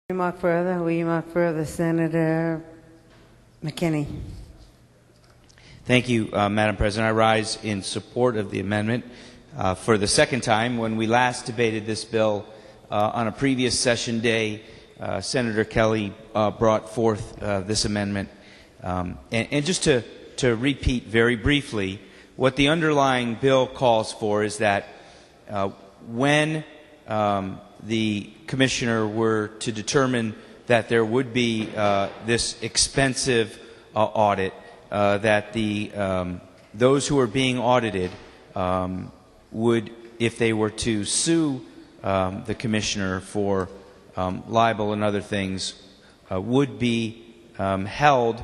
Will you mark further, Senator McKinney? Thank you, Madam President. I rise in support of the amendment for the second time. When we last debated this bill on a previous session day, Senator Kelly brought forth this amendment. And just to repeat very briefly, what the underlying bill calls for is that when the commissioner were to determine that there would be this expensive audit, that those who are being audited would, if they were to sue the commissioner for libel and other things, would be held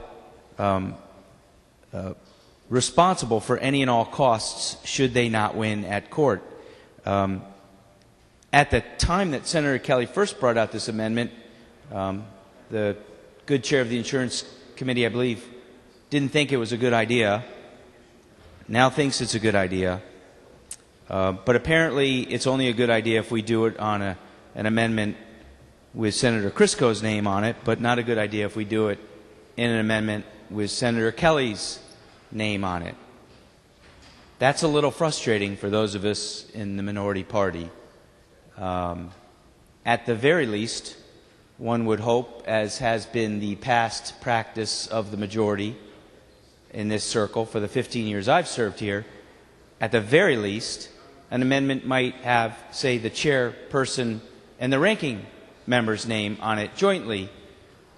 responsible for any and all costs should they not win at court. At the time that Senator Kelly first brought out this amendment, the good chair of the Insurance Committee, I believe, didn't think it was a good idea. Now thinks it's a good idea. But apparently it's only a good idea if we do it on an amendment with Senator Crisco's name on it, but not a good idea if we do it in an amendment with Senator Kelly's name on it. That's a little frustrating for those of us in the minority party. At the very least, one would hope, as has been the past practice of the majority in this circle for the 15 years I've served here, at the very least, an amendment might have, say, the chairperson and the ranking member's name on it jointly.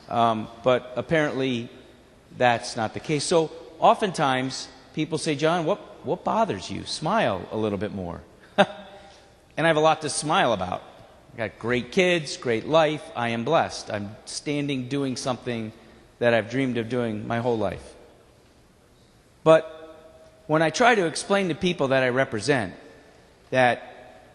But apparently that's not the case. So oftentimes people say, John, what bothers you? Smile a little bit more. And I have a lot to smile about. I've got great kids, great life. I am blessed. I'm standing doing something that I've dreamed of doing my whole life. But when I try to explain to people that I represent that,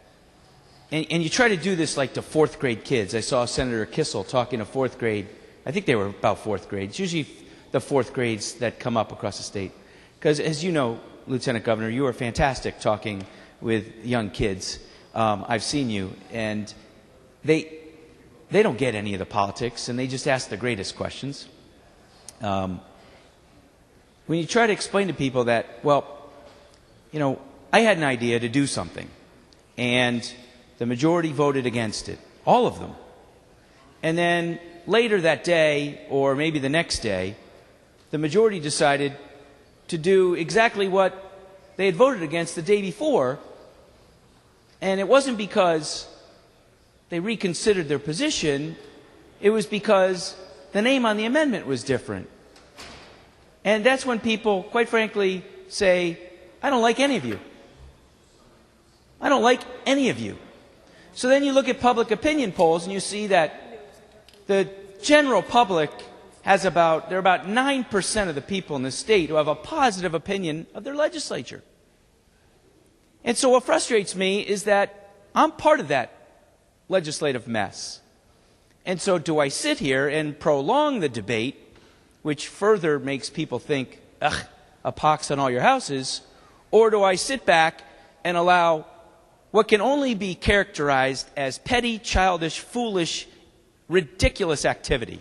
and you try to do this like to fourth grade kids. I saw Senator Kissel talking to fourth grade. I think they were about fourth grade. It's usually the fourth grades that come up across the state. Because as you know, Lieutenant Governor, you are fantastic talking with young kids. I've seen you, and they don't get any of the politics, and they just ask the greatest questions. When you try to explain to people that, well, you know, I had an idea to do something, and the majority voted against it, all of them. And then later that day, or maybe the next day, the majority decided to do exactly what they had voted against the day before. And it wasn't because they reconsidered their position, it was because the name on the amendment was different. And that's when people, quite frankly, say, I don't like any of you. I don't like any of you. So then you look at public opinion polls and you see that the general public has there are about 9% of the people in the state who have a positive opinion of their legislature. And so what frustrates me is that I'm part of that legislative mess. And so do I sit here and prolong the debate, which further makes people think, ugh, a pox on all your houses, or do I sit back and allow what can only be characterized as petty, childish, foolish, ridiculous activity?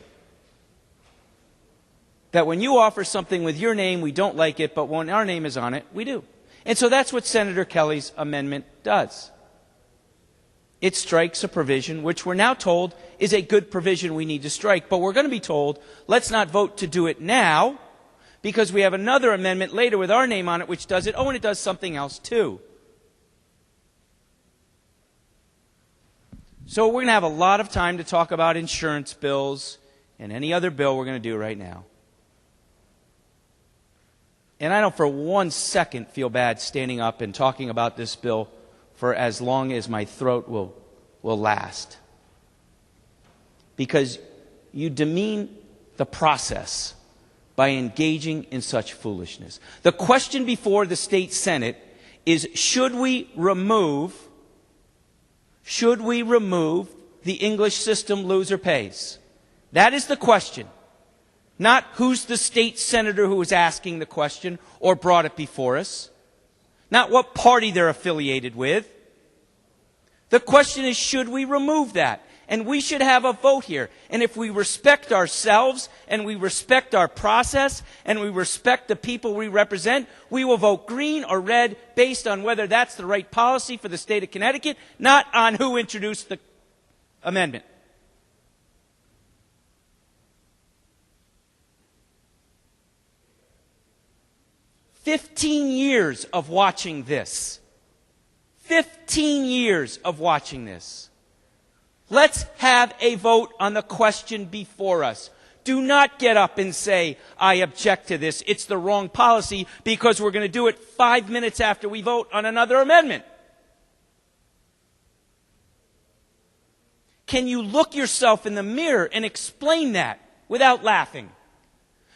That when you offer something with your name, we don't like it, but when our name is on it, we do. And so that's what Senator Kelly's amendment does. It strikes a provision which we're now told is a good provision we need to strike. But we're going to be told, let's not vote to do it now because we have another amendment later with our name on it which does it. Oh, and it does something else too. So we're going to have a lot of time to talk about insurance bills and any other bill we're going to do right now. And I don't for 1 second feel bad standing up and talking about this bill for as long as my throat will last. Because you demean the process by engaging in such foolishness. The question before the state Senate is, should we remove the English system loser pays? That is the question. Not who's the state senator who was asking the question or brought it before us. Not what party they're affiliated with. The question is, should we remove that? And we should have a vote here. And if we respect ourselves and we respect our process and we respect the people we represent, we will vote green or red based on whether that's the right policy for the state of Connecticut, not on who introduced the amendment. "15 years of watching this. 15 years of watching this. Let's have a vote on the question before us. Do not get up and say, I object to this. It's the wrong policy, because we're going to do it 5 minutes after we vote on another amendment. Can you look yourself in the mirror and explain that without laughing?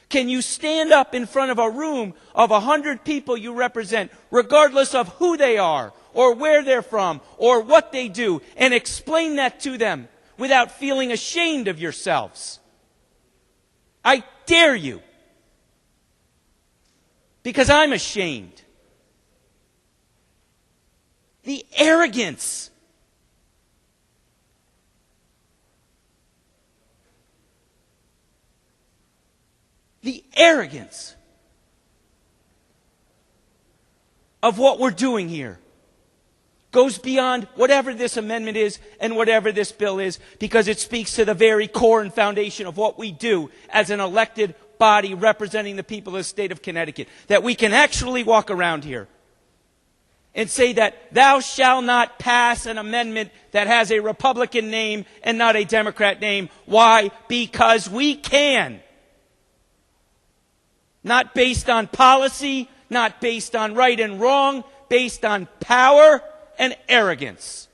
Can you stand up in front of a room of 100 people you represent, regardless of who they are, or where they're from, or what they do, and explain that to them without feeling ashamed of yourselves? I dare you. Because I'm ashamed. The arrogance. The arrogance of what we're doing here goes beyond whatever this amendment is and whatever this bill is, because it speaks to the very core and foundation of what we do as an elected body representing the people of the state of Connecticut. That we can actually walk around here and say that thou shalt not pass an amendment that has a Republican name and not a Democrat name. Why? Because we can. Not based on policy, not based on right and wrong, based on power and arrogance.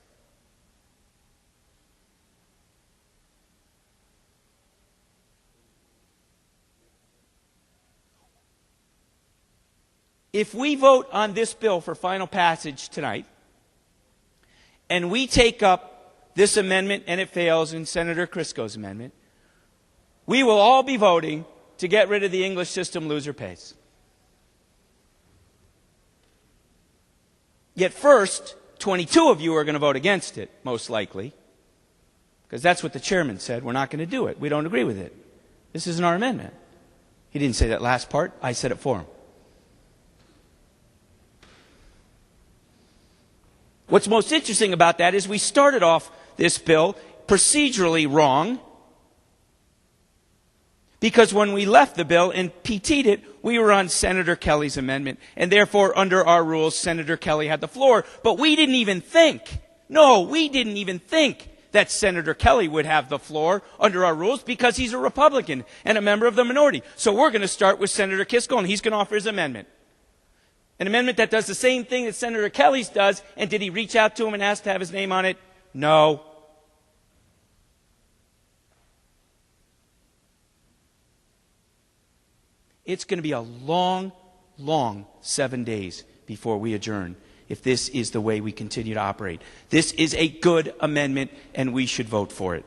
If we vote on this bill for final passage tonight, and we take up this amendment and it fails, and Senator Crisco's amendment, we will all be voting to get rid of the English system loser pays. Yet first, 22 of you are going to vote against it, most likely, because that's what the chairman said. We're not going to do it. We don't agree with it. This isn't our amendment. He didn't say that last part. I said it for him. What's most interesting about that is we started off this bill procedurally wrong, because when we left the bill and PT'd it, we were on Senator Kelly's amendment. And therefore, under our rules, Senator Kelly had the floor. But we didn't even think, that Senator Kelly would have the floor under our rules, because he's a Republican and a member of the minority. So we're going to start with Senator Kisco, and he's going to offer his amendment. An amendment that does the same thing that Senator Kelly's does. And did he reach out to him and ask to have his name on it? No. It's going to be a long, long 7 days before we adjourn if this is the way we continue to operate. This is a good amendment, and we should vote for it.